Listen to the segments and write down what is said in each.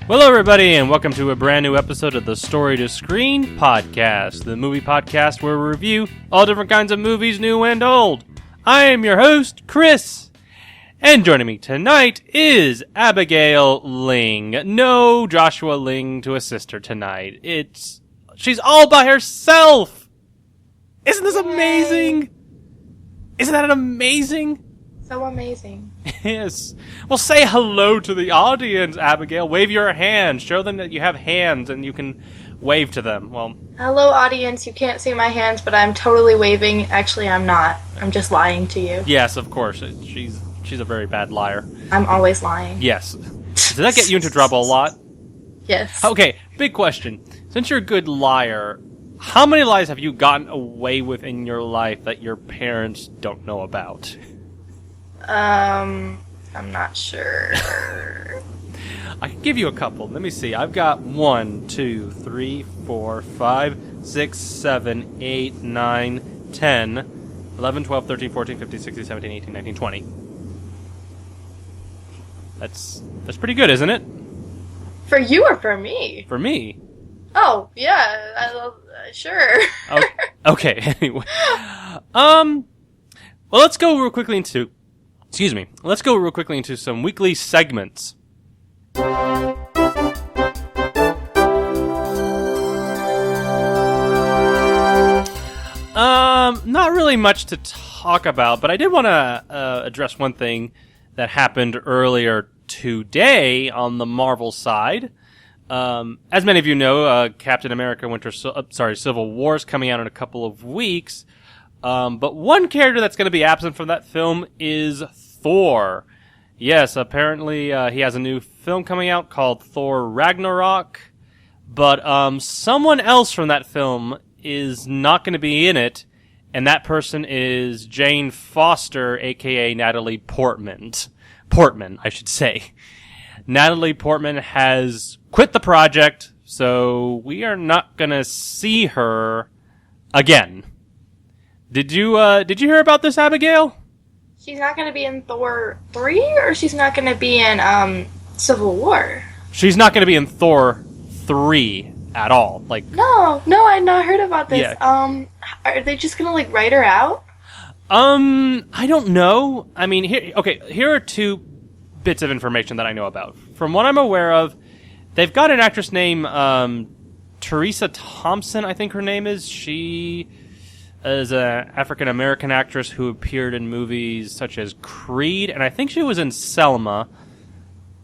Hello, everybody, and welcome to a brand new episode of the Story to Screen podcast, the movie podcast where we review all different kinds of movies, new and old. I am your host, Chris, and joining me tonight is Abigail Ling. No Joshua Ling to assist her tonight. She's all by herself! Isn't this amazing? Isn't that amazing? So amazing. Yes. Well, say hello to the audience, Abigail. Wave your hand. Show them that you have hands and you can wave to them. Well, hello, audience. You can't see my hands, but I'm totally waving. Actually, I'm not. I'm just lying to you. Yes, of course. She's a very bad liar. I'm always lying. Yes. Does that get you into trouble a lot? Yes. Okay, big question. Since you're a good liar, how many lies have you gotten away with in your life that your parents don't know about? I'm not sure. I can give you a couple. Let me see. I've got 1, 2, 3, 4, 5, 6, 7, 8, 9, 10, 11, 12, 13, 14, 15, 16, 17, 18, 19, 20. That's pretty good, isn't it? For you or for me? For me. Oh, yeah. Sure. Okay, anyway. Well, let's go real quickly into some weekly segments. Not really much to talk about, but I did want to address one thing that happened earlier today on the Marvel side. As many of you know, Captain America Civil War is coming out in a couple of weeks. But one character that's going to be absent from that film is Thor. Yes, apparently he has a new film coming out called Thor Ragnarok. But someone else from that film is not going to be in it, and that person is Jane Foster, a.k.a. Natalie Portman. Portman, I should say. Natalie Portman has quit the project, so we are not going to see her again. Did you hear about this, Abigail? She's not going to be in Thor 3, or she's not going to be in Civil War? She's not going to be in Thor 3 at all. No, I'd not heard about this. Yeah. Are they just going to write her out? I don't know. I mean, here are two bits of information that I know about. From what I'm aware of, they've got an actress named Teresa Thompson, I think her name is. She is an African-American actress who appeared in movies such as Creed, and I think she was in Selma.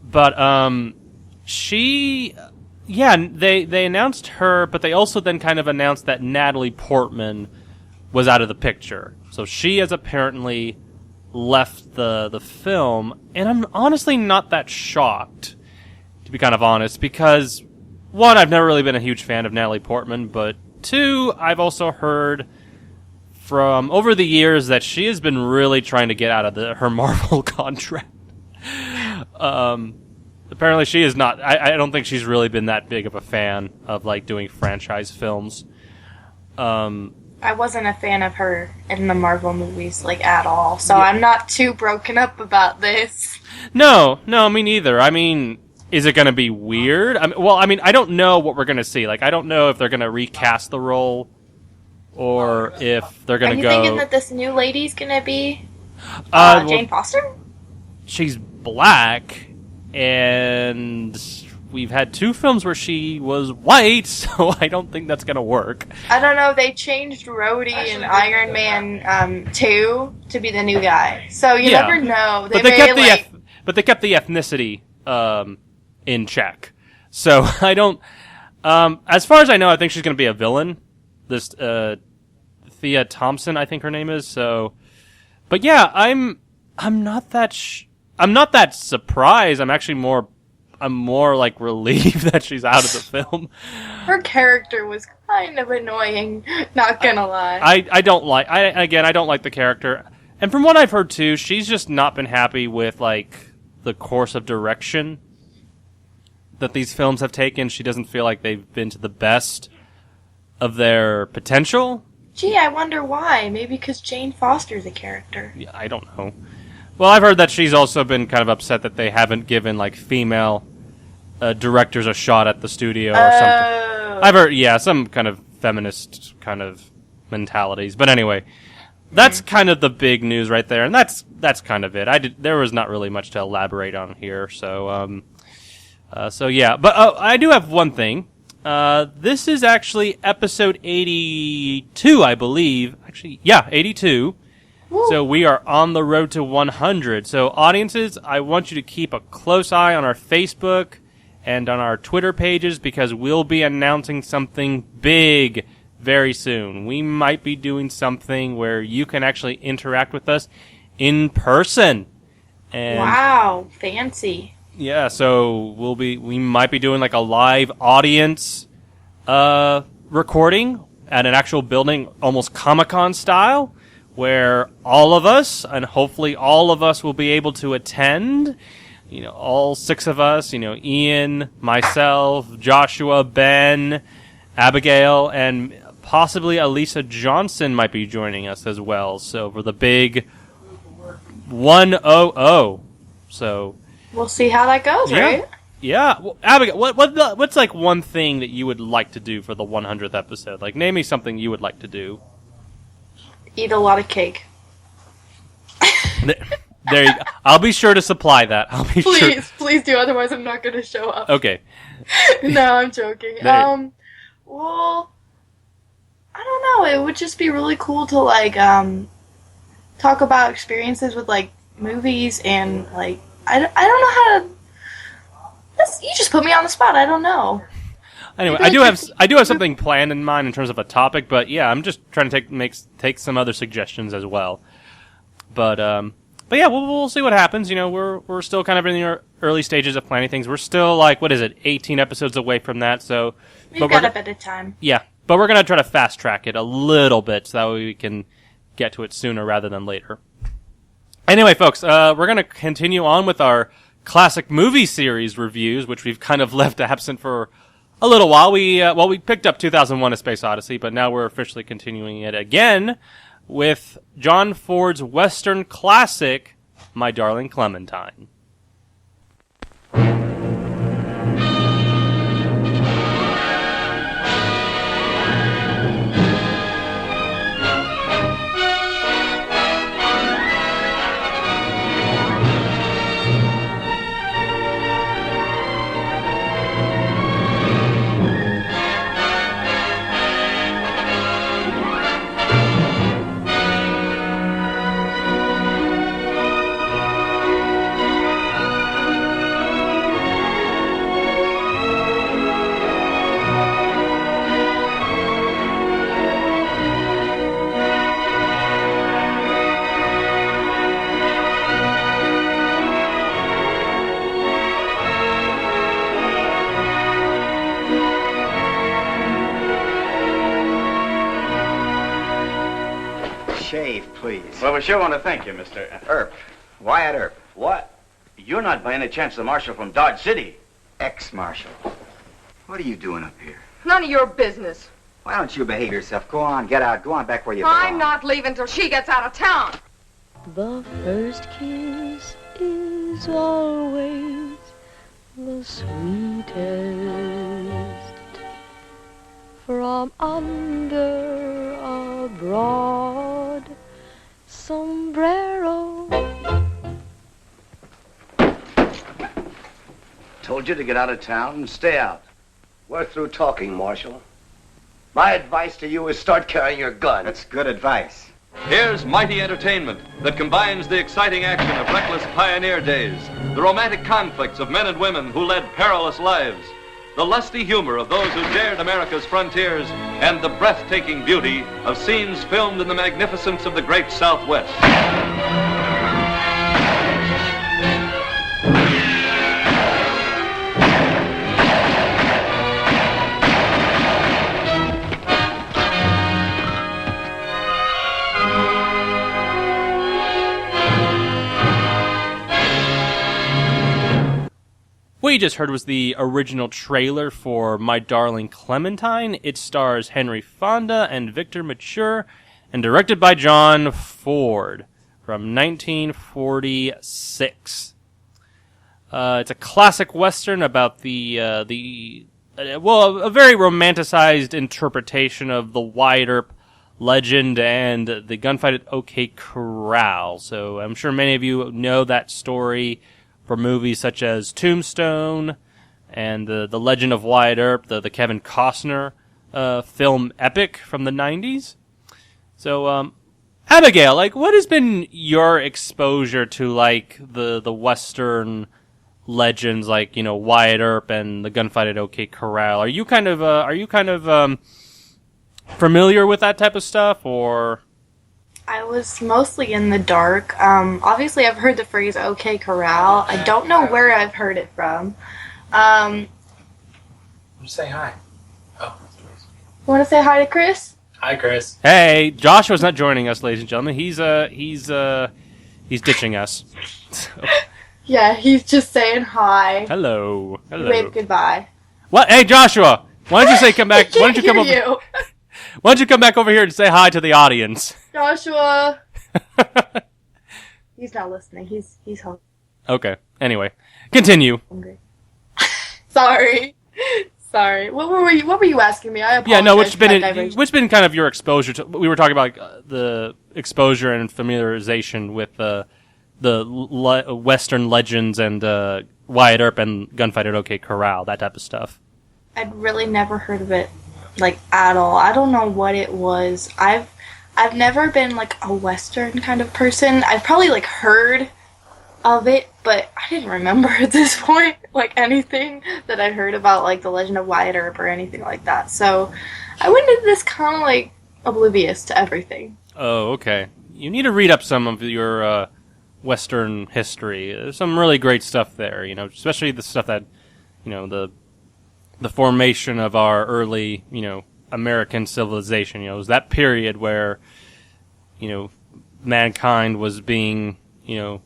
But they announced her, but they also then kind of announced that Natalie Portman was out of the picture. So she has apparently left the film, and I'm honestly not that shocked, to be kind of honest, because, one, I've never really been a huge fan of Natalie Portman, but two, I've also heard from over the years that she has been really trying to get out of her Marvel contract. Apparently she is not. I don't think she's really been that big of a fan of doing franchise films. I wasn't a fan of her in the Marvel movies at all, so yeah. I'm not too broken up about this. No, me neither. I mean, is it going to be weird? I don't know what we're going to see. I don't know if they're going to recast the role, or if they're going to go... Are you thinking that this new lady's going to be Jane Foster? She's black, and we've had 2 films where she was white, so I don't think that's going to work. I don't know. They changed Rhodey in Iron Man 2 to be the new guy, so you never know. But they kept the ethnicity in check. So I don't... as far as I know, I think she's going to be a villain. This Thea Thompson, I think her name is. So, but yeah, I'm not that surprised. I'm actually more relieved that she's out of the film. Her character was kind of annoying, not gonna lie. I don't like the character. And from what I've heard too, she's just not been happy with the course of direction that these films have taken. She doesn't feel like they've been to the best of their potential. Gee, I wonder why. Maybe because Jane Foster's a character. Yeah, I don't know. Well, I've heard that she's also been kind of upset that they haven't given female directors a shot at the studio or something. I've heard, some kind of feminist kind of mentalities. But anyway, that's kind of the big news right there, and that's kind of it. There was not really much to elaborate on here, so yeah. But I do have one thing. This is actually episode 82, I believe. Actually, 82. Woo. So we are on the road to 100. So audiences, I want you to keep a close eye on our Facebook and on our Twitter pages because we'll be announcing something big very soon. We might be doing something where you can actually interact with us in person. And wow, fancy. Yeah, so we might be doing like a live audience recording at an actual building, almost Comic-Con style, where all of us, and hopefully all of us, will be able to attend. You know, all 6 of us, you know, Ian, myself, Joshua, Ben, Abigail, and possibly Elisa Johnson might be joining us as well. So for the big 100. So we'll see how that goes, right? Yeah. Well, Abigail, what's like one thing that you would like to do for the 100th episode? Like, name me something you would like to do. Eat a lot of cake. There you go. I'll be sure to supply that. Please do. Otherwise, I'm not going to show up. Okay. No, I'm joking. Well, I don't know. It would just be really cool to like talk about experiences with like movies and like I don't know how to. You just put me on the spot. I don't know. Anyway, I do have something planned in mind in terms of a topic, but yeah, I'm just trying to take some other suggestions as well. But yeah, we'll see what happens. You know, we're still kind of in the early stages of planning things. We're still like 18 episodes away from that. So we've got a bit of time. Yeah, but we're gonna try to fast track it a little bit so that way we can get to it sooner rather than later. Anyway, folks, we're gonna continue on with our classic movie series reviews, which we've kind of left absent for a little while. We picked up 2001: A Space Odyssey, but now we're officially continuing it again with John Ford's Western classic, My Darling Clementine. Please. Well, we sure want to thank you, Mr. Earp. Wyatt Earp. What? You're not by any chance the marshal from Dodge City? Ex-marshal. What are you doing up here? None of your business. Why don't you behave yourself? Go on, get out. Go on back where you belong. I'm not leaving till she gets out of town. The first kiss is always the sweetest. From under a broad sombrero. Told you to get out of town and stay out. We're through talking, Marshal. My advice to you is start carrying your gun. That's good advice. Here's mighty entertainment that combines the exciting action of reckless pioneer days, the romantic conflicts of men and women who led perilous lives, the lusty humor of those who dared America's frontiers, and the breathtaking beauty of scenes filmed in the magnificence of the great Southwest. What you just heard was the original trailer for My Darling Clementine. It stars Henry Fonda and Victor Mature and directed by John Ford from 1946. It's a classic Western about a very romanticized interpretation of the Wyatt Earp legend and the gunfight at OK Corral. So I'm sure many of you know that story from movies such as Tombstone and the Legend of Wyatt Earp, the Kevin Costner film epic from the 90s. So, Abigail, like, what has been your exposure to, like, the Western legends, like, you know, Wyatt Earp and the gunfight at OK Corral? Are you kind of familiar with that type of stuff, or? I was mostly in the dark. Obviously, I've heard the phrase OK Corral. I don't know where I've heard it from. Say hi. Oh. Want to say hi to Chris? Hi, Chris. Hey, Joshua's not joining us, ladies and gentlemen. He's ditching us. So. Yeah, he's just saying hi. Hello. Wave goodbye. What? Hey, Joshua. Why don't you say come back? Why don't you come over? Why don't you come back over here and say hi to the audience? Joshua. He's not listening. He's home. Okay. Anyway, continue. Hungry. Sorry. What were you asking me? I apologize. Yeah, no. Which been kind of your exposure to? We were talking about the exposure and familiarization with the Western legends and Wyatt Earp and gunfight at OK Corral, that type of stuff. I'd really never heard of it, like, at all. I don't know what it was. I've never been, like, a Western kind of person. I've probably, like, heard of it, but I didn't remember at this point, like, anything that I'd heard about, like, the Legend of Wyatt Earp or anything like that. So I went into this kind of, like, oblivious to everything. Oh, okay. You need to read up some of your Western history. There's some really great stuff there, you know, especially the stuff that, you know, the formation of our early, you know, American civilization. You know, it was that period where, you know, mankind was being, you know,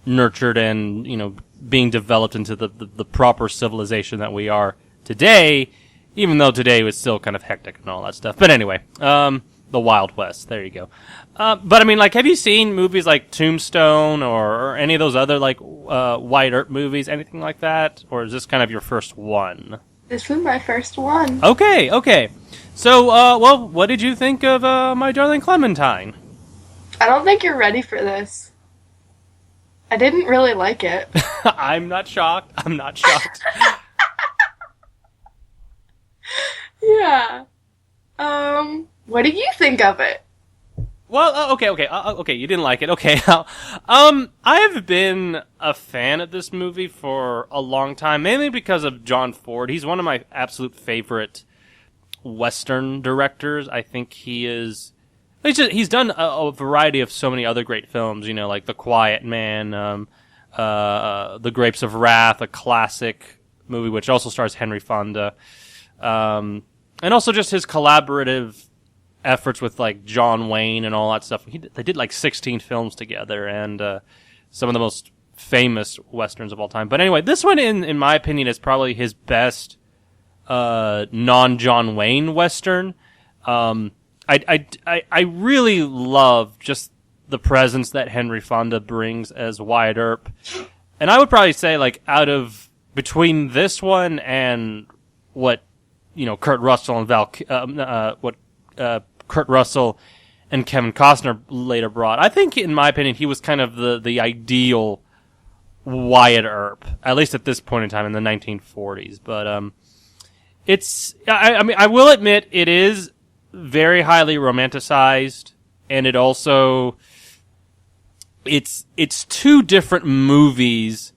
nurtured and, you know, being developed into the proper civilization that we are today, even though today was still kind of hectic and all that stuff. But anyway, the Wild West, there you go. But I mean, like, have you seen movies like Tombstone or any of those other, like, Wyatt Earp movies, anything like that? Or is this kind of your first one? This was my first one. Okay. So, well, what did you think of My Darling Clementine? I don't think you're ready for this. I didn't really like it. I'm not shocked. Yeah. What do you think of it? Well, okay. You didn't like it. Okay. I have been a fan of this movie for a long time, mainly because of John Ford. He's one of my absolute favorite Western directors. I think he's done a variety of so many other great films, you know, like The Quiet Man, The Grapes of Wrath, a classic movie which also stars Henry Fonda, and also just his collaborative efforts with, like, John Wayne and all that stuff. They did like 16 films together, and some of the most famous Westerns of all time. But anyway, this one, in my opinion, is probably his best non-John Wayne Western. I really love just the presence that Henry Fonda brings as Wyatt Earp. And I would probably say, like, between this one and what, you know, Kurt Russell and Kevin Costner later brought, I think, in my opinion, he was kind of the ideal Wyatt Earp, at least at this point in time in the 1940s. But I mean, I will admit it is very highly romanticized, and it also it's two different movies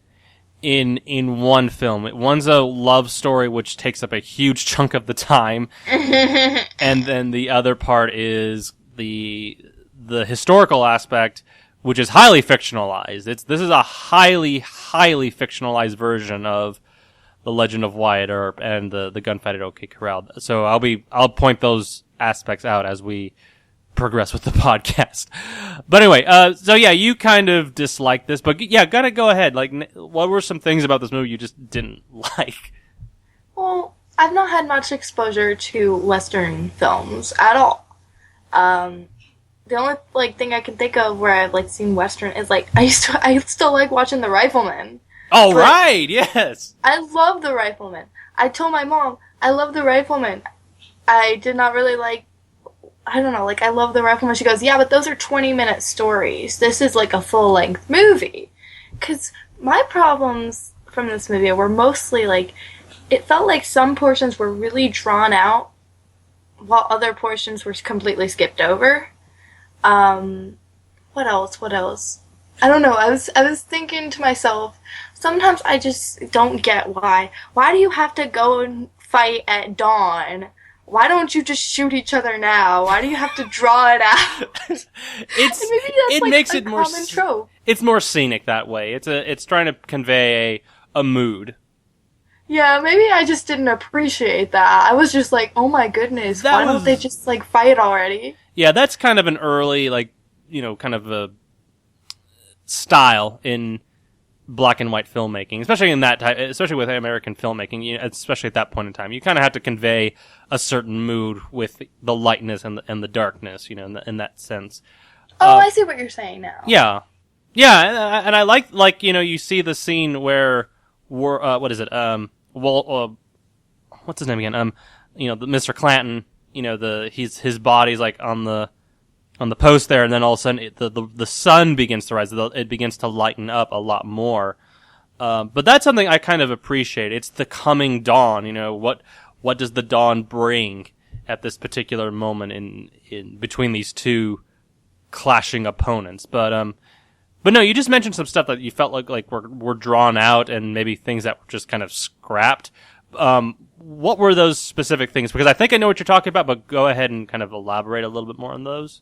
in one film. One's a love story which takes up a huge chunk of the time, and then the other part is the historical aspect, which is highly fictionalized. This is a highly fictionalized version of the Legend of Wyatt Earp and the gunfight at OK Corral. So I'll point those aspects out as we progress with the podcast. But anyway, so yeah, you kind of dislike this, but yeah, gotta go ahead. Like, what were some things about this movie you just didn't like? Well, I've not had much exposure to Western films at all. The only thing I can think of where I've seen Western is I still like watching The Rifleman. Oh, right, yes. I love the Rifleman. I told my mom, I love the Rifleman. I did not really like, I don't know, like, I love the Rifleman. She goes, yeah, but those are 20-minute stories. This is like a full-length movie. Because my problems from this movie were mostly, like, it felt like some portions were really drawn out, while other portions were completely skipped over. What else? I don't know. I was thinking to myself, sometimes I just don't get why. Why do you have to go and fight at dawn? Why don't you just shoot each other now? Why do you have to draw it out? It makes it more common trope. It's more scenic that way. It's trying to convey a mood. Yeah, maybe I just didn't appreciate that. I was just like, oh my goodness, why don't they just, like, fight already? Yeah, that's kind of an early, like, kind of a style in black and white filmmaking, especially with American filmmaking, especially at that point in time. You kind of have to convey a certain mood with the lightness and the darkness, in that sense. Oh, I see what you're saying now. Yeah. Yeah, and I like, you see the scene where, what is it, what's his name again? The Mr. Clanton, his body's like on the post there, and then all of a sudden the sun begins to rise. It begins to lighten up a lot more. But that's something I kind of appreciate. It's the coming dawn. What does the dawn bring at this particular moment in between these two clashing opponents? But no, you just mentioned some stuff that you felt like were drawn out, and maybe things that were just kind of scrapped. What were those specific things? Because I think I know what you're talking about, but go ahead and kind of elaborate a little bit more on those.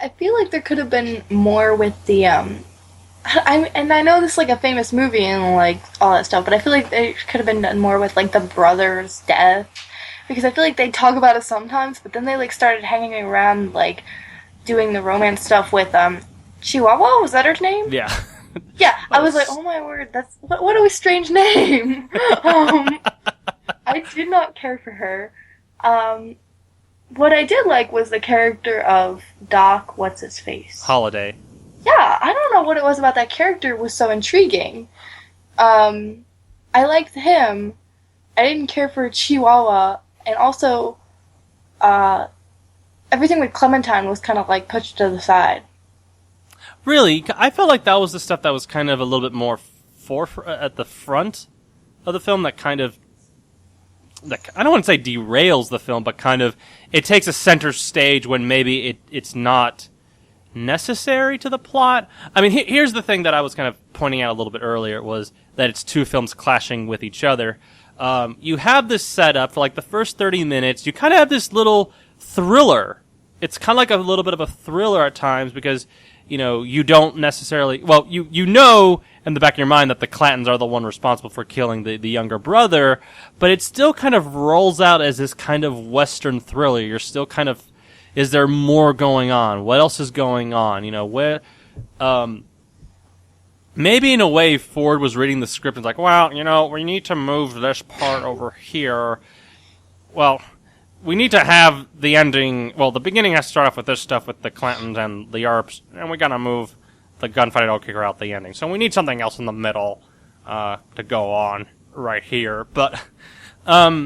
I feel like there could have been more with the, and I know this is like a famous movie and like all that stuff, but I feel like there could have been done more with like the brother's death, because I feel like they talk about it sometimes, but then they like started hanging around like doing the romance stuff with Chihuahua, was that her name? Yeah. Yeah, I was like, oh my word, that's what a strange name. I did not care for her. What I did like was the character of Doc, what's-his-face? Holiday. Yeah, I don't know what it was about that character was so intriguing. I liked him. I didn't care for Chihuahua, and also, everything with Clementine was kind of like pushed to the side. Really? I felt like that was the stuff that was kind of a little bit more at the front of the film, that kind of, I don't want to say derails the film, but kind of, it takes a center stage when maybe it's not necessary to the plot. I mean, here's the thing that I was kind of pointing out a little bit earlier, was that it's two films clashing with each other. You have this setup for like the first 30 minutes, you kind of have this little thriller. It's kind of like a little bit of a thriller at times, because you don't necessarily, well, you know in the back of your mind that the Clantons are the one responsible for killing the younger brother, but it still kind of rolls out as this kind of Western thriller. You're still kind of, is there more going on? What else is going on? Where, maybe in a way Ford was reading the script and like, well, we need to move this part over here. Well, we need to have the ending, well, the beginning has to start off with this stuff with the Clantons and the Earps, and we gotta move the gunfight at Old Kicker out the ending. So we need something else in the middle, to go on right here. But no,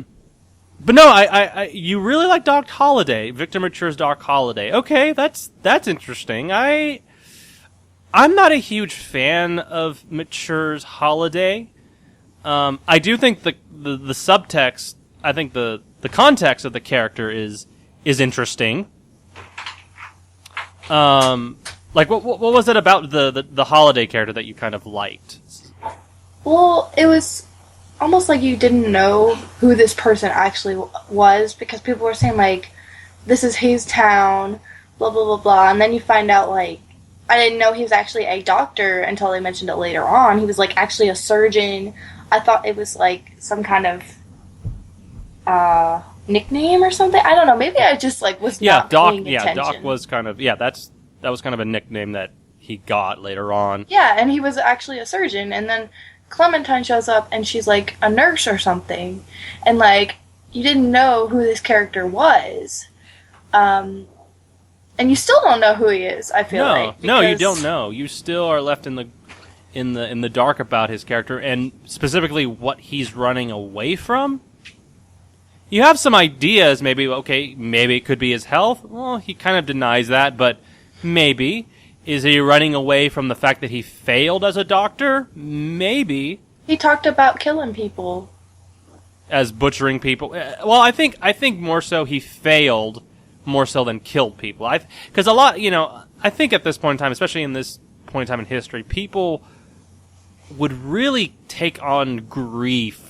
you really like Doc Holliday, Victor Mature's Doc Holliday. Okay, that's interesting. I'm not a huge fan of Mature's Holliday. I do think the subtext, I think the context of the character is interesting. Like what was it about the Holiday character that you kind of liked? Well, it was almost like you didn't know who this person actually was, because people were saying like, this is his town, blah blah blah blah, and then you find out like, I didn't know he was actually a doctor until they mentioned it later on. He was like actually a surgeon. I thought it was like some kind of nickname or something. I don't know. Maybe I just like was not paying attention. Doc was kind of that was kind of a nickname that he got later on. Yeah, and he was actually a surgeon, and then Clementine shows up and she's like a nurse or something, and like you didn't know who this character was, and you still don't know who he is. I feel like no, you don't know. You still are left in in the dark about his character, and specifically what he's running away from. You have some ideas, maybe it could be his health. Well, he kind of denies that, but maybe. Is he running away from the fact that he failed as a doctor? Maybe. He talked about killing people. As butchering people. Well, I think more so he failed more so than killed people. Because a lot, I think at this point in time, especially in this point in time in history, people would really take on grief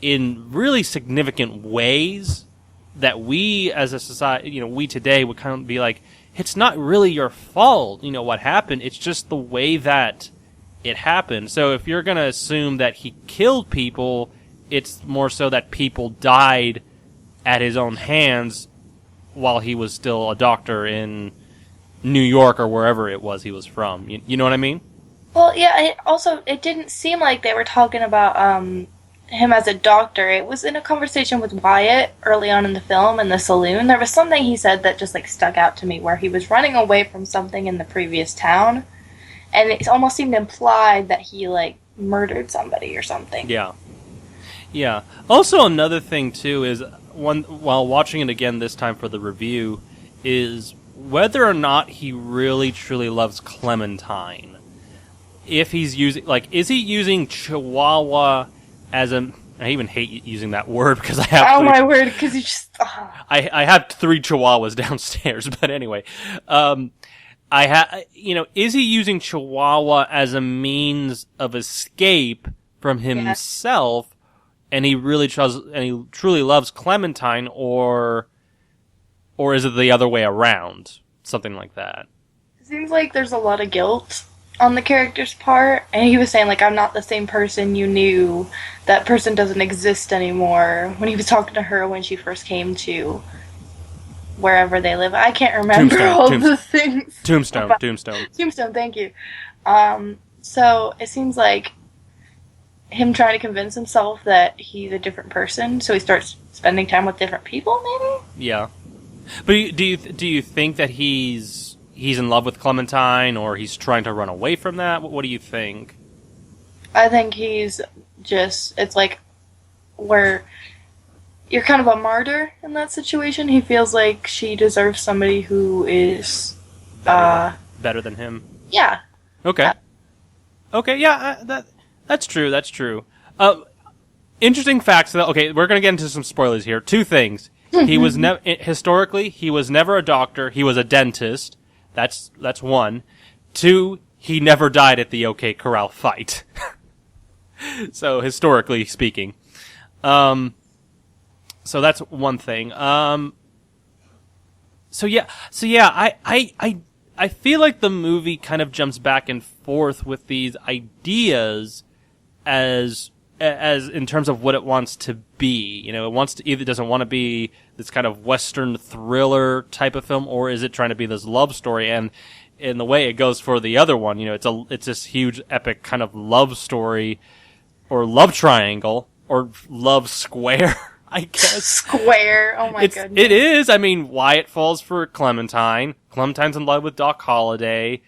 in really significant ways that we as a society, we today would kind of be like, it's not really your fault, what happened. It's just the way that it happened. So if you're going to assume that he killed people, it's more so that people died at his own hands while he was still a doctor in New York or wherever it was he was from. You know what I mean? Well, yeah, it didn't seem like they were talking about him as a doctor. It was in a conversation with Wyatt early on in the film in the saloon. There was something he said that just stuck out to me, where he was running away from something in the previous town, and it almost seemed implied that he murdered somebody or something. Yeah. Also, another thing too is while watching it again this time for the review, is whether or not he really truly loves Clementine. If he's using is he using Chihuahua as a... I even hate using that word because I have... Oh, my word, because you just... Oh. I have 3 Chihuahuas downstairs, but anyway. Is he using Chihuahua as a means of escape from himself, and he truly loves Clementine, or is it the other way around? Something like that. It seems like there's a lot of guilt on the character's part, and he was saying I'm not the same person you knew. That person doesn't exist anymore. When he was talking to her when she first came to wherever they live, I can't remember the things. Tombstone. Tombstone. Thank you. So it seems like him trying to convince himself that he's a different person, so he starts spending time with different people. Maybe. Yeah, but do you think that he's in love with Clementine, or he's trying to run away from that? What do you think? I think he's just... It's where you're kind of a martyr in that situation. He feels like she deserves somebody who is... better than him? Yeah. Okay. Okay, yeah, that's true, interesting facts. Okay, we're going to get into some spoilers here. 2 things. He was historically, he was never a doctor. He was a dentist. That's 1. 2, he never died at the OK Corral fight. So, historically speaking. So that's one thing. I feel like the movie kind of jumps back and forth with these ideas as in terms of what it wants to be. It doesn't want to be this kind of Western thriller type of film, or is it trying to be this love story? And in the way it goes for the other one, it's this huge epic kind of love story, or love triangle, or love square, I guess. Square, oh my goodness. It is. I mean, Wyatt falls for Clementine. Clementine's in love with Doc Holliday.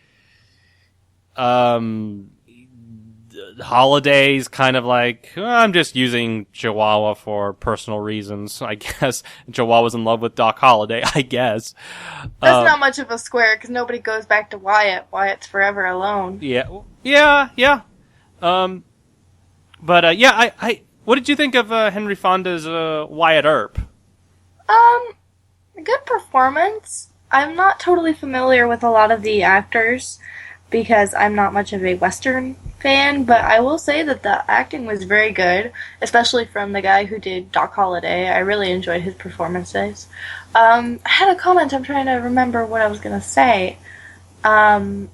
Holiday's kind of I'm just using Chihuahua for personal reasons, I guess. Chihuahua's in love with Doc Holliday, I guess. That's not much of a square, because nobody goes back to Wyatt. Wyatt's forever alone. Yeah. What did you think of Henry Fonda's Wyatt Earp? A good performance. I'm not totally familiar with a lot of the actors, because I'm not much of a Western fan, but I will say that the acting was very good, especially from the guy who did Doc Holliday. I really enjoyed his performances. I had a comment. I'm trying to remember what I was going to say. You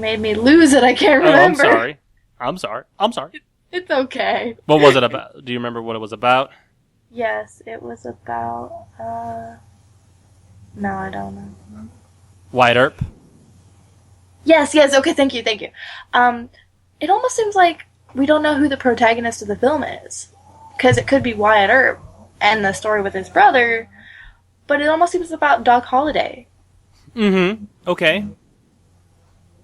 made me lose it. I can't remember. I'm sorry. It's okay. What was it about? Do you remember what it was about? Yes, it was about... No, I don't know. Wyatt Earp? Yes, okay, thank you. It almost seems like we don't know who the protagonist of the film is. Because it could be Wyatt Earp and the story with his brother, but it almost seems about Doc Holliday. Mm-hmm. Okay.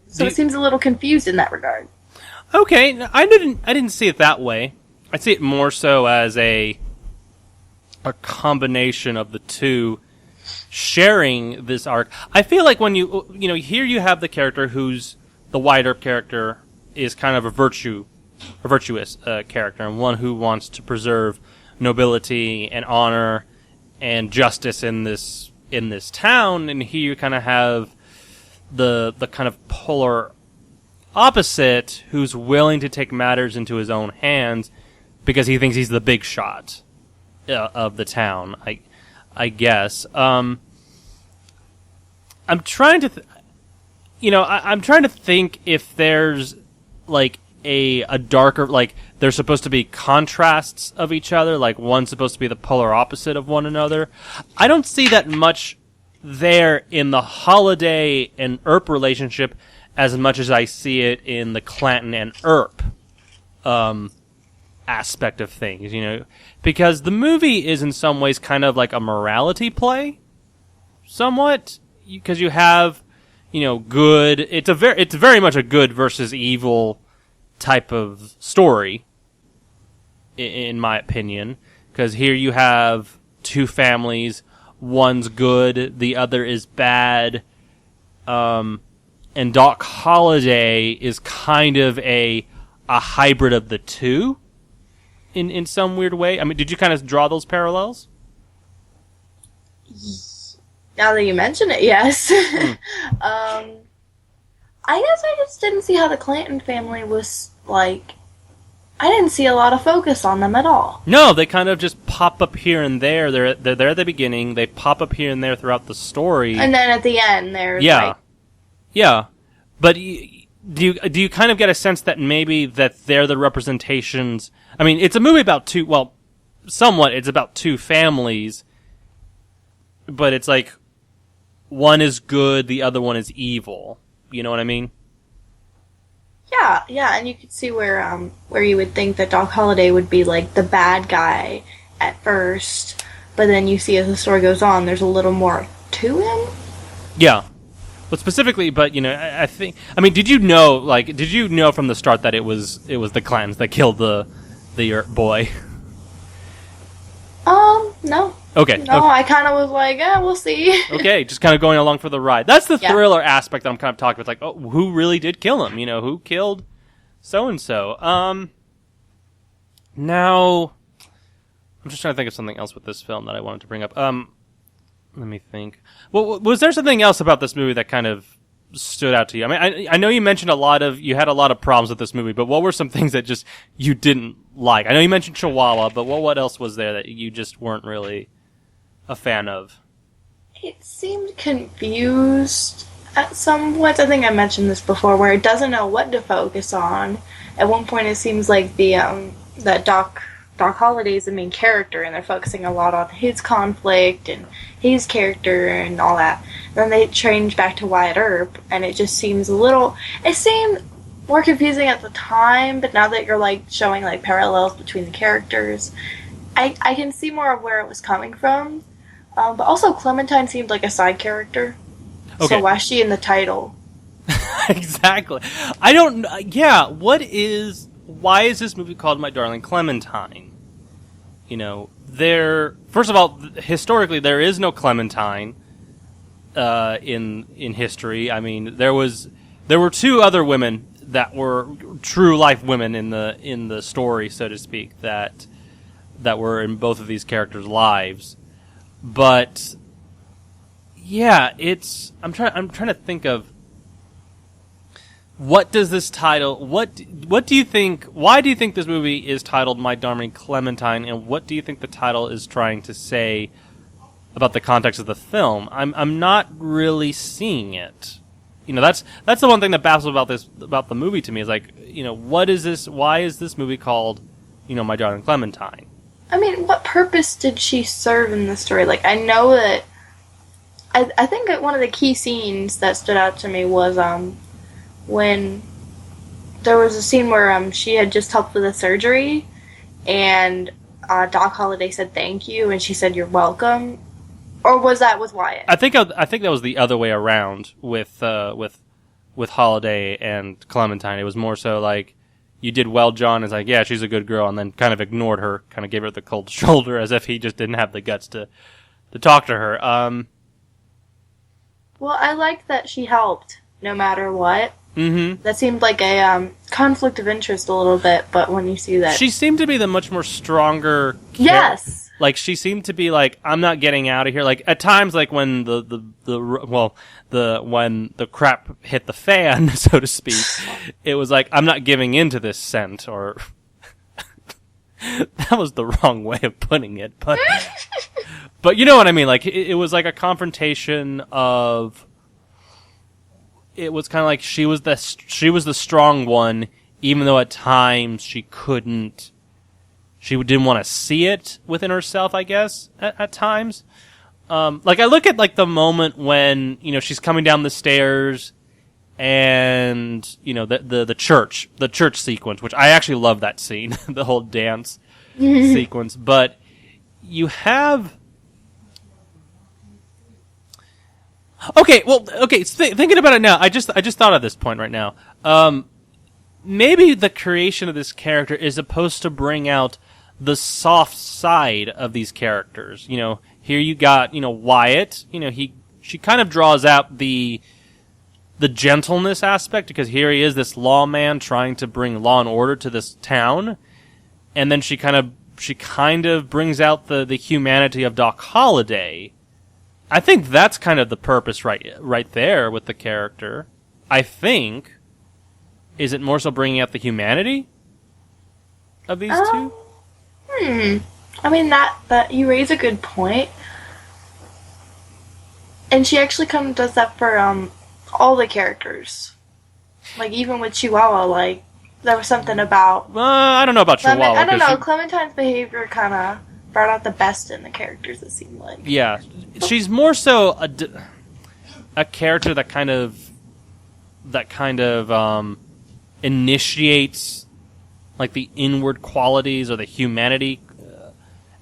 So it seems a little confused in that regard. Okay, I didn't see it that way. I see it more so as a combination of the two sharing this arc. I feel like when here you have the character who's the Wyatt Earp character is kind of a virtuous character, and one who wants to preserve nobility and honor and justice in this town. And here you kind of have the kind of polar opposite, who's willing to take matters into his own hands because he thinks he's the big shot of the town. I guess. I'm trying to, I'm trying to think if there's like a darker, like there's supposed to be contrasts of each other, like one's supposed to be the polar opposite of one another. I don't see that much there in the Holiday and Earp relationship as much as I see it in the Clanton and Earp aspect of things, because the movie is in some ways kind of like a morality play, somewhat, because you have, good. It's very much a good versus evil type of story, in my opinion, because here you have two families, one's good, the other is bad, and Doc Holliday is kind of a hybrid of the two, in some weird way. I mean, did you kind of draw those parallels? Now that you mention it, yes. I guess I just didn't see how the Clanton family was, like... I didn't see a lot of focus on them at all. No, they kind of just pop up here and there. They're there at the beginning. They pop up here and there throughout the story. And then at the end, they're Yeah. But do you kind of get a sense that maybe that they're the representations... I mean, it's a movie about somewhat, it's about two families, but it's like one is good, the other one is evil. You know what I mean? Yeah, and you could see where you would think that Doc Holliday would be like the bad guy at first, but then you see as the story goes on, there's a little more to him. Yeah. But specifically, I think, did you know from the start that it was the Clantons that killed the Earp boy? No. Okay. No, okay. I kind of was like, we'll see. Okay, just kind of going along for the ride. That's the thriller aspect that I'm kind of talking about. Like, oh, who really did kill him? Who killed so-and-so? Now, I'm just trying to think of something else with this film that I wanted to bring up. Let me think. Well, was there something else about this movie that kind of stood out to you? I mean, I know you mentioned you had a lot of problems with this movie, but what were some things that just you didn't like? I know you mentioned Chihuahua, but what else was there that you just weren't really a fan of? It seemed confused at some points. I think I mentioned this before, where it doesn't know what to focus on. At one point, it seems like that Doc Holliday is the main character, and they're focusing a lot on his conflict and his character and all that. Then they change back to Wyatt Earp, and it just seems it seemed more confusing at the time, but now that you're like showing like parallels between the characters, I can see more of where it was coming from. But also Clementine seemed like a side character. Okay. So why is she in the title? Exactly. I don't... Yeah, why is this movie called My Darling Clementine? First of all, historically, there is no Clementine in history. I mean, there were two other women that were true life women in the story, so to speak, that were in both of these characters' lives. But yeah, I'm trying to think of what does this title, what do you think, why do you think this movie is titled My Darling Clementine, and what do you think the title is trying to say about the context of the film? I'm not really seeing it. That's the one thing that baffles about the movie to me, is like, what is this, why is this movie called, My Darling Clementine? I mean, what purpose did she serve in the story? Like, I know that I think that one of the key scenes that stood out to me was when there was a scene where she had just helped with a surgery, and Doc Holliday said thank you, and she said you're welcome. Or was that with Wyatt? I think that was the other way around with with Holiday and Clementine. It was more so like, you did well, John. It's like, yeah, she's a good girl, and then kind of ignored her, kind of gave her the cold shoulder as if he just didn't have the guts to talk to her. Well, I liked that she helped no matter what. Mm-hmm. That seemed like a conflict of interest a little bit, but when you see that... She seemed to be the much more stronger... Yes! Like, she seemed to be like, I'm not getting out of here. Like, at times, like, when when the crap hit the fan, so to speak, it was like, I'm not giving in to this scent, or... That was the wrong way of putting it, but... But you know what I mean? Like, it was like a confrontation of... It was kind of like she was the strong one, even though at times she couldn't... She didn't want to see it within herself, I guess, at times. Like, I look at, like, the moment when, you know, she's coming down the stairs and, you know, the church sequence, which I actually love that scene, the whole dance sequence. But you have... Okay, thinking about it now, I just thought of this point right now. Maybe the creation of this character is supposed to bring out the soft side of these characters. You know, here you got, you know, Wyatt. You know, she kind of draws out the gentleness aspect, because here he is, this lawman trying to bring law and order to this town, and then she kind of brings out the humanity of Doc Holliday. I think that's kind of the purpose right there with the character. I think. Is it more so bringing out the humanity of these two? I mean, that you raise a good point. And she actually kind of does that for all the characters. Like, even with Chihuahua, like, there was something about... I don't know about Chihuahua. I don't know, Clementine's behavior kind of brought out the best in the characters, it seemed like. Yeah. She's more so a character that kind of initiates, like, the inward qualities or the humanity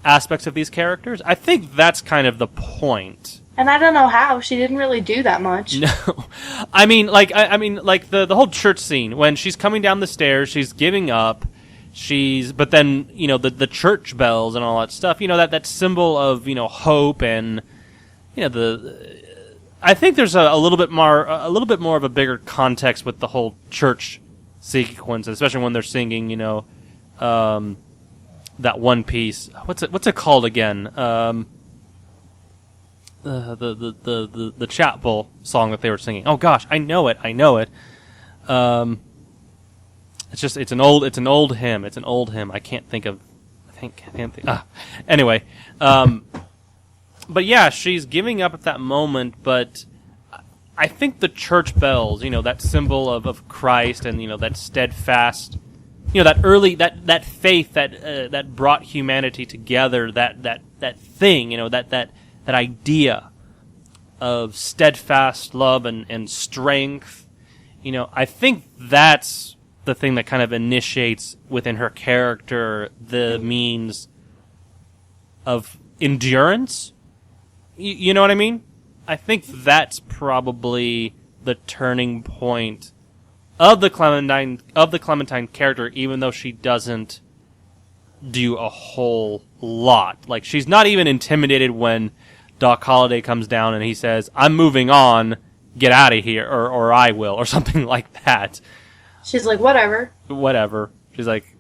aspects of these characters. I think that's kind of the point. And I don't know how. She didn't really do that much. No. I mean, like the whole church scene, when she's coming down the stairs, she's giving up, but then, you know, the church bells and all that stuff, you know, that symbol of, you know, hope, and, you know, I think there's a little bit more of a bigger context with the whole church sequence, especially when they're singing, you know, that one piece. What's it called again? The chapel song that they were singing. Oh gosh, I know it. It's an old hymn. I can't think. Anyway, but yeah, she's giving up at that moment, but I think the church bells, you know, that symbol of Christ, and, you know, that steadfast, you know, that early, that faith that brought humanity together, that thing, you know, that idea of steadfast love and strength, you know, I think that's the thing that kind of initiates within her character the means of endurance. You know what I mean? I think that's probably the turning point of the Clementine character, even though she doesn't do a whole lot. Like, she's not even intimidated when Doc Holliday comes down and he says, "I'm moving on, get out of here, or I will," or something like that. She's like, whatever. She's like,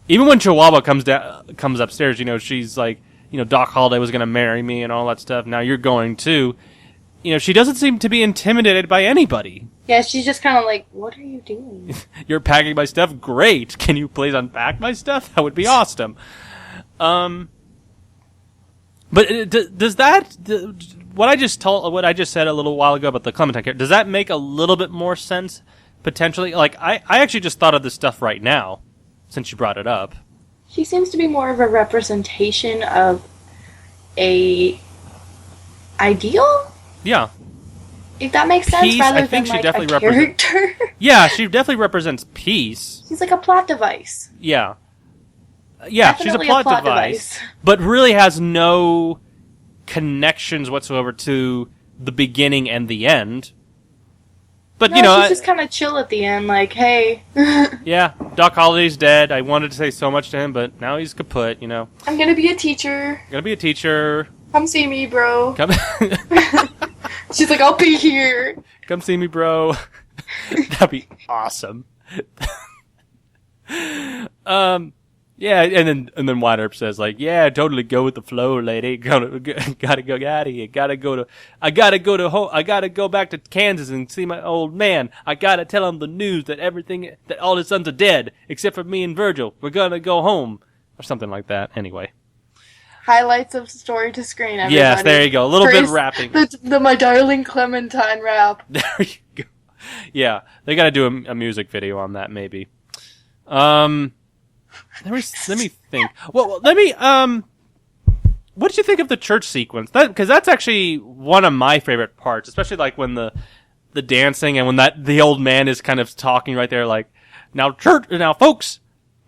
even when Chihuahua comes upstairs, you know, she's like, you know, Doc Holliday was going to marry me and all that stuff. Now you're going too. You know, she doesn't seem to be intimidated by anybody. Yeah, she's just kind of like, what are you doing? You're packing my stuff? Great. Can you please unpack my stuff? That would be awesome. But does that, what I just said a little while ago about the Clementine character, does that make a little bit more sense potentially? Like, I actually just thought of this stuff right now, since you brought it up. She seems to be more of a representation of a ideal? Yeah. If that makes sense, peace, rather I think than, she like, definitely a character. Yeah, she definitely represents peace. She's like a plot device. Yeah. Yeah, Definitely she's a plot device, but really has no connections whatsoever to the beginning and the end. But, no, she's just kind of chill at the end, like, hey. Yeah, Doc Holliday's dead. I wanted to say so much to him, but now he's kaput, I'm gonna be a teacher. Come see me, bro. She's like, I'll be here. Come see me, bro. That'd be awesome. Yeah, and then Wyatt Earp says, like, yeah, totally go with the flow, lady. Gotta go out of here. I gotta go back to Kansas and see my old man. I gotta tell him the news that all his sons are dead, except for me and Virgil. We're gonna go home. Or something like that. Anyway. Highlights of story to screen, everybody. Yes, there you go. A little bit of rapping. The My Darling Clementine rap. There you go. Yeah, they gotta do a music video on that, maybe. Let me think. Well, what did you think of the church sequence? Because that's actually one of my favorite parts, especially like when the dancing and when the old man is kind of talking right there, like, now folks,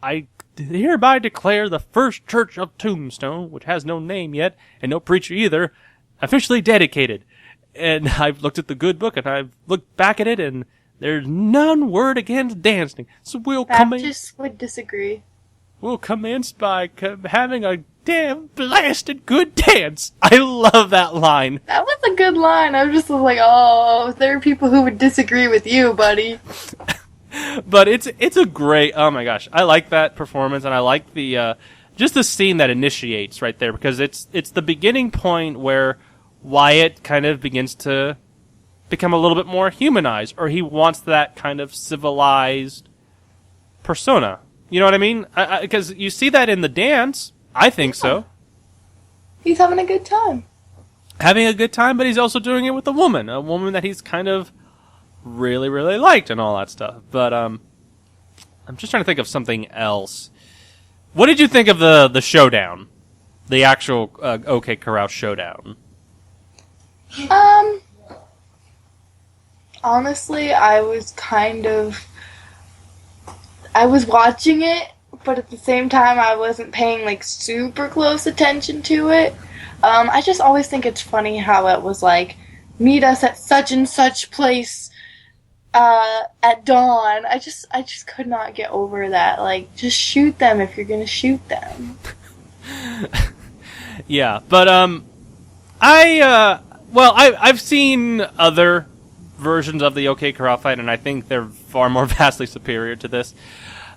I hereby declare the first church of Tombstone, which has no name yet and no preacher either, officially dedicated. And I've looked at the good book and I've looked back at it and there's none word against dancing. So Baptists would disagree. We'll commence by having a damn blasted good dance. I love that line. That was a good line. I was just like, oh, there are people who would disagree with you, buddy. But it's a great, oh my gosh. I like that performance, and I like the, just the scene that initiates right there, because it's the beginning point where Wyatt kind of begins to become a little bit more humanized, or he wants that kind of civilized persona. You know what I mean? Because you see that in the dance. I think so. He's having a good time. Having a good time, but he's also doing it with a woman that he's kind of really, really liked and all that stuff. But I'm just trying to think of something else. What did you think of the showdown? The actual OK Corral showdown? Honestly, I was watching it, but at the same time, I wasn't paying, like, super close attention to it. I just always think it's funny how it was, like, meet us at such and such place, at dawn. I just could not get over that. Like, just shoot them if you're gonna shoot them. Yeah, but, I've seen other versions of the OK Corral fight, and I think they're far more vastly superior to this.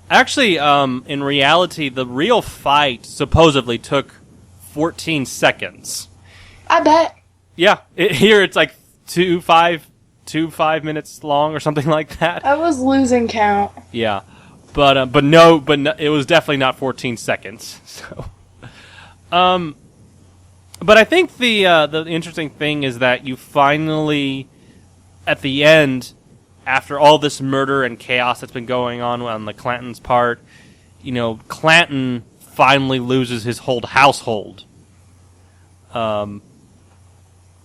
Actually, in reality, the real fight supposedly took 14 seconds. I bet. Yeah, here it's like 5 minutes long or something like that. I was losing count. Yeah, but it was definitely not 14 seconds. So, but I think the interesting thing is that you finally, at the end, after all this murder and chaos that's been going on the Clanton's part, Clanton finally loses his whole household. But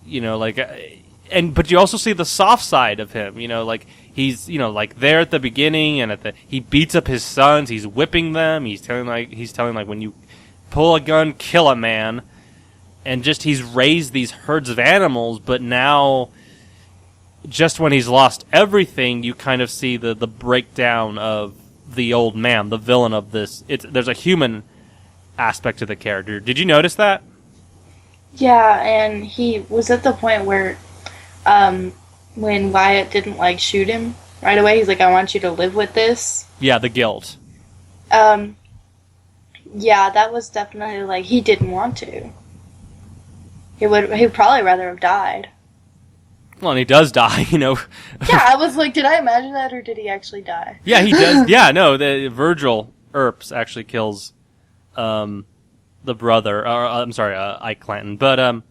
you also see the soft side of him, like he's, like there at the beginning and he beats up his sons, he's whipping them, he's telling when you pull a gun, kill a man, and just he's raised these herds of animals, but now, just when he's lost everything, you kind of see the breakdown of the old man, the villain of this. There's a human aspect to the character. Did you notice that? Yeah, and he was at the point where, when Wyatt didn't, shoot him right away, he's like, I want you to live with this. Yeah, the guilt. Yeah, that was definitely, he didn't want to. He'd probably rather have died. Well, and he does die, Yeah, I was like, did I imagine that, or did he actually die? Yeah, he does. Yeah, no, Virgil Earps actually kills the brother. Ike Clanton. But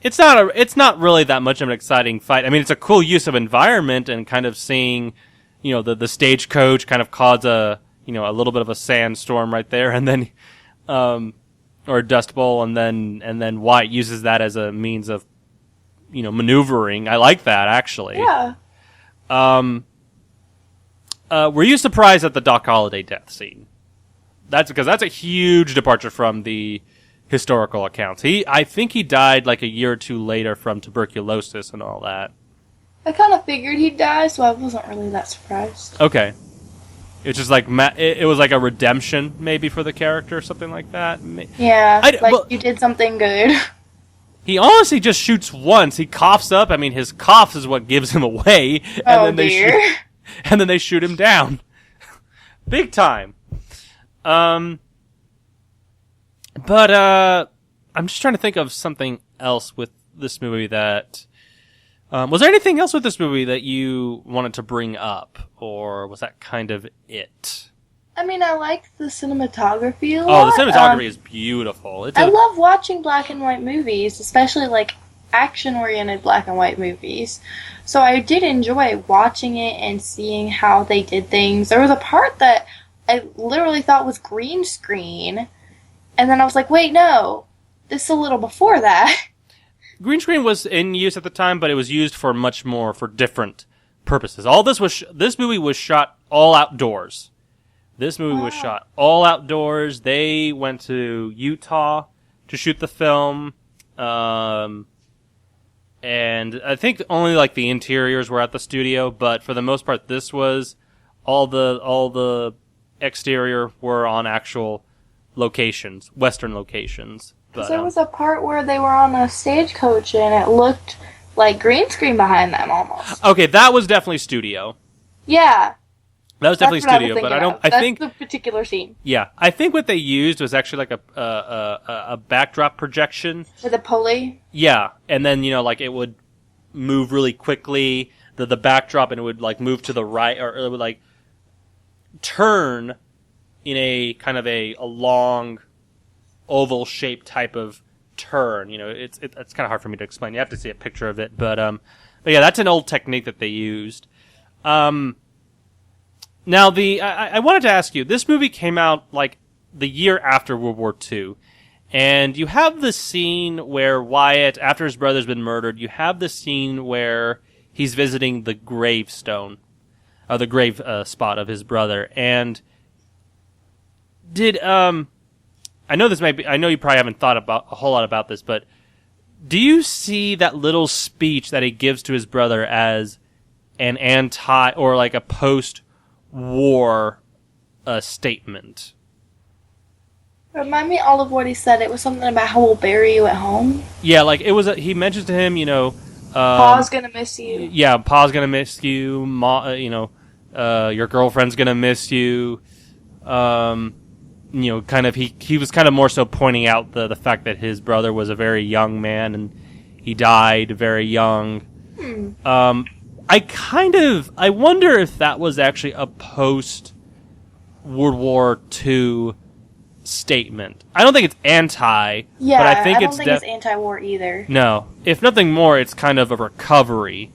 it's not really that much of an exciting fight. I mean, it's a cool use of environment and kind of seeing, the stagecoach kind of cause a little bit of a sandstorm right there, and then or a dust bowl, and then Wyatt uses that as a means of maneuvering. I like that, actually. Yeah. Were you surprised at the Doc Holliday death scene? That's because that's a huge departure from the historical accounts. I think he died like a year or two later from tuberculosis and all that. I kind of figured he'd die, so I wasn't really that surprised. Okay. It's just like it was like a redemption, maybe, for the character or something like that. Yeah, you did something good. He honestly just shoots once. He coughs up. I mean, his cough is what gives him away, and then they shoot him down, big time. But I'm just trying to think of something else with this movie that. Was there anything else with this movie that you wanted to bring up, or was that kind of it? I mean, I like the cinematography a lot. Oh, the cinematography is beautiful. I love watching black and white movies, especially like action-oriented black and white movies. So I did enjoy watching it and seeing how they did things. There was a part that I literally thought was green screen, and then I was like, wait, no, this is a little before that. Green screen was in use at the time, but it was used for much more for different purposes. This movie was shot all outdoors. This movie was shot all outdoors. They went to Utah to shoot the film, and I think only like the interiors were at the studio. But for the most part, this was all the exterior were on actual locations, Western locations. But, there was a part where they were on a stagecoach and it looked like green screen behind them almost. Okay, that was definitely studio. Yeah. That was definitely studio, but I think the particular scene. Yeah, I think what they used was actually like a backdrop projection with a pulley. Yeah, and then like it would move really quickly, the backdrop, and it would like move to the right, or it would like turn in a kind of a long oval shaped type of turn. It's kind of hard for me to explain. You have to see a picture of it, but yeah, that's an old technique that they used. Now I wanted to ask you, this movie came out like the year after World War II, and you have the scene where Wyatt, after his brother's been murdered, you have the scene where he's visiting the gravestone, the grave spot of his brother, and did I know you probably haven't thought about a whole lot about this, but do you see that little speech that he gives to his brother as an anti or like a post-war statement? Remind me all of what he said. It was something about how we'll bury you at home. Yeah, like it was. He mentions to him, Pa's gonna miss you. Yeah, Pa's gonna miss you. Your girlfriend's gonna miss you. Kind of he was kind of more so pointing out the fact that his brother was a very young man and he died very young. I wonder if that was actually a post World War II statement. I don't think it's anti, but I think it's anti-war either. No, if nothing more, it's kind of a recovery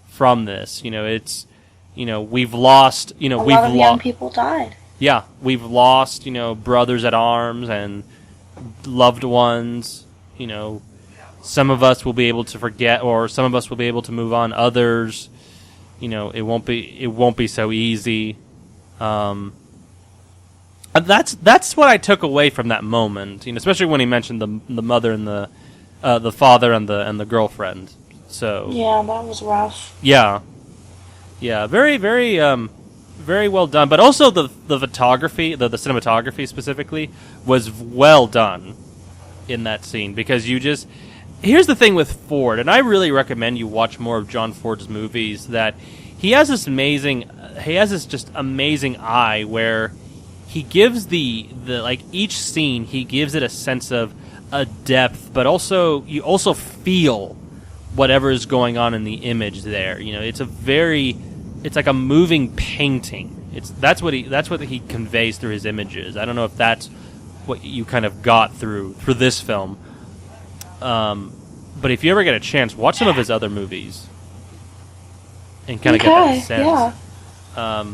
from this. We've lost. A lot of young people died. Yeah, we've lost, brothers at arms and loved ones. Some of us will be able to forget, or some of us will be able to move on. Others, it won't be so easy. That's what I took away from that moment. Especially when he mentioned the mother and the father and the girlfriend. So yeah, that was rough. Yeah, very very. Very well done, but also the photography, the cinematography specifically, was well done in that scene, because here's the thing with Ford, and I really recommend you watch more of John Ford's movies, that he has this just amazing eye where he gives each scene, he gives it a sense of a depth, but also you also feel whatever is going on in the image there. It's like a moving painting. That's what he conveys through his images. I don't know if that's what you kind of got through this film. But if you ever get a chance, watch some of his other movies and kind of get that sense. Yeah.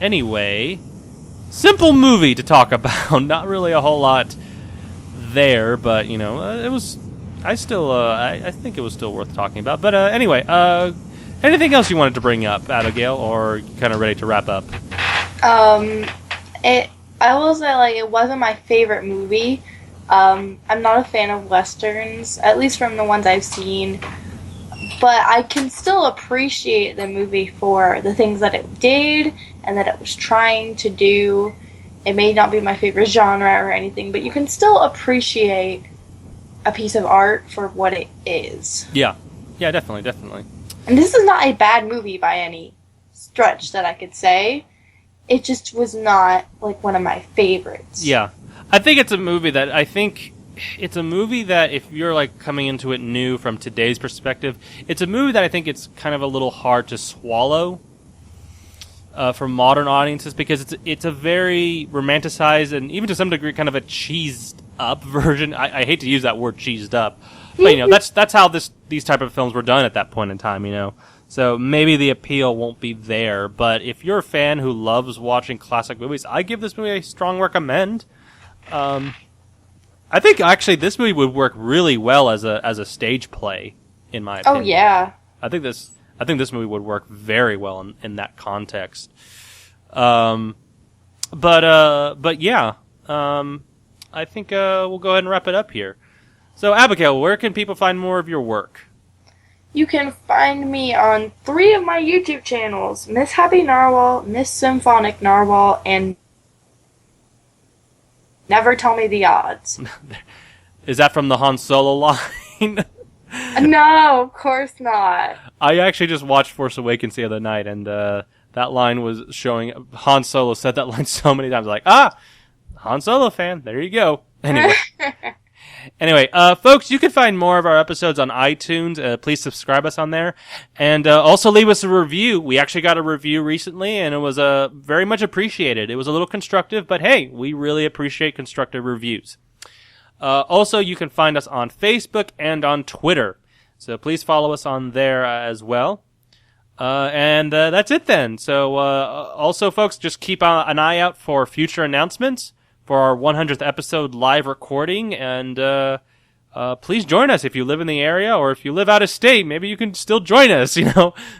Anyway, simple movie to talk about. Not really a whole lot there, but it was. I think it was still worth talking about. But anyway. Anything else you wanted to bring up, Abigail, or kind of ready to wrap up? I will say, it wasn't my favorite movie. I'm not a fan of westerns, at least from the ones I've seen. But I can still appreciate the movie for the things that it did and that it was trying to do. It may not be my favorite genre or anything, but you can still appreciate a piece of art for what it is. Yeah. Yeah, definitely. And this is not a bad movie by any stretch that I could say. It just was not, like, one of my favorites. Yeah. I think it's a movie that if you're, like, coming into it new from today's perspective, it's a movie that I think it's kind of a little hard to swallow for modern audiences, because it's a very romanticized and even to some degree kind of a cheesed up version. I hate to use that word, cheesed up, but that's how these type of films were done at that point in time, So maybe the appeal won't be there, but if you're a fan who loves watching classic movies, I give this movie a strong recommend. I think actually this movie would work really well as a stage play, in my opinion. Oh yeah. I think this movie would work very well in that context. But yeah. I think we'll go ahead and wrap it up here. So Abigail, where can people find more of your work? You can find me on 3 of my YouTube channels, Miss Happy Narwhal, Miss Symphonic Narwhal, and Never Tell Me the Odds. Is that from the Han Solo line? No, of course not. I actually just watched Force Awakens the other night, and that line was showing. Han Solo said that line so many times, like, Han Solo fan, there you go. Anyway, folks, you can find more of our episodes on iTunes. Please subscribe us on there. And also leave us a review. We actually got a review recently, and it was very much appreciated. It was a little constructive, but hey, we really appreciate constructive reviews. Also, you can find us on Facebook and on Twitter. So please follow us on there as well. And that's it then. So also, folks, just keep an eye out for future announcements for our 100th episode live recording, and please join us if you live in the area, or if you live out of state, maybe you can still join us,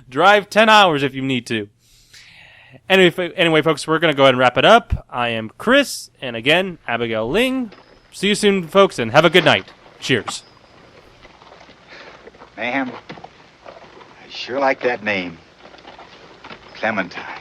drive 10 hours if you need to. Anyway, folks, we're going to go ahead and wrap it up. I am Chris, and again, Abigail Ling. See you soon, folks, and have a good night. Cheers. Ma'am, I sure like that name. Clementine.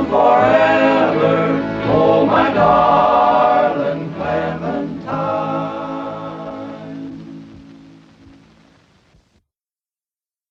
Forever, oh my God.